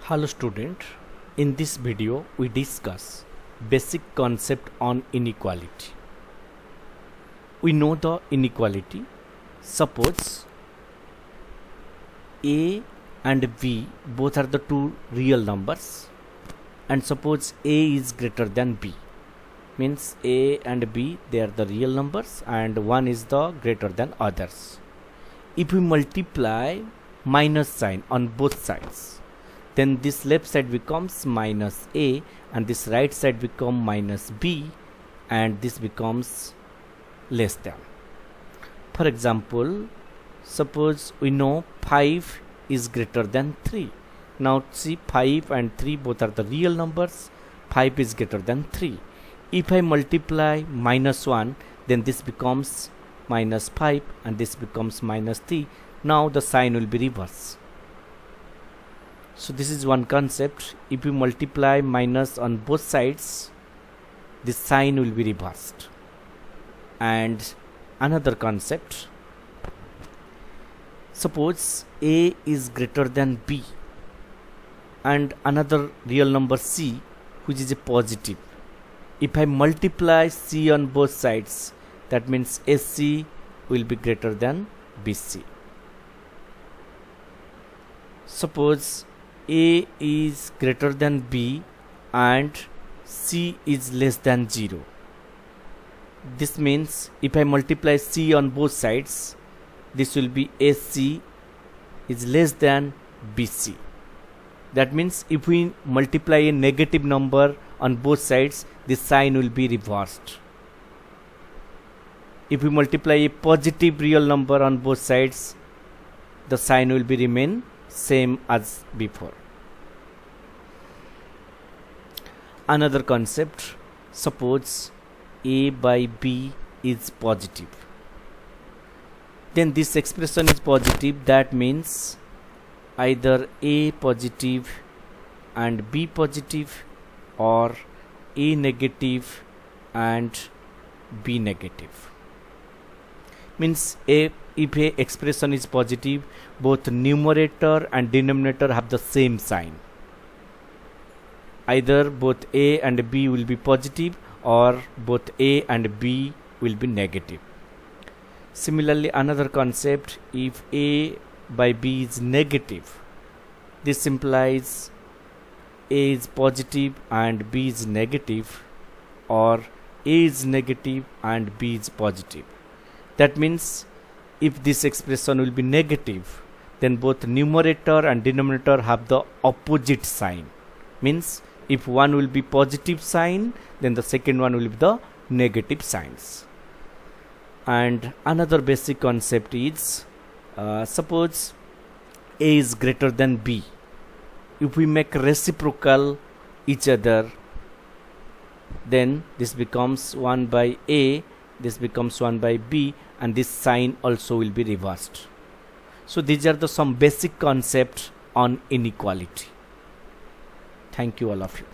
Hello student, in this video we discuss basic concept on inequality. We know the inequality. Suppose A and B both are the two real numbers, and suppose A is greater than B, means A and B, they are the real numbers and one is the greater than others. If we multiply minus sign on both sides, then this left side becomes minus A and this right side becomes minus B, and this becomes less than. For example, suppose we know 5 is greater than 3. Now see, 5 and 3 both are the real numbers. 5 is greater than 3. If I multiply minus 1, then this becomes minus 5 and this becomes minus 3. Now the sign will be reversed. So this is one concept. If you multiply minus on both sides, the sign will be reversed. And another concept, suppose A is greater than B and another real number C, which is a positive. If I multiply C on both sides, that means AC will be greater than BC. Suppose A is greater than B and C is less than 0. This means if I multiply C on both sides, this will be AC is less than BC. That means if we multiply a negative number on both sides, the sign will be reversed. If we multiply a positive real number on both sides, the sign will be remain same as before. Another concept, suppose A by B is positive, then this expression is positive. That means either A positive and B positive, or A negative and B negative. Means if a expression is positive, both numerator and denominator have the same sign. Either both A and B will be positive or both A and B will be negative. Similarly, another concept, if A by B is negative, this implies A is positive and B is negative, or A is negative and B is positive. That means if this expression will be negative, then both numerator and denominator have the opposite sign. Means if one will be positive sign, then the second one will be the negative signs. And another basic concept is, suppose A is greater than B. If we make reciprocal each other, then this becomes 1 by A, this becomes 1 by B, and this sign also will be reversed. So these are some basic concepts on inequality. Thank you all of you.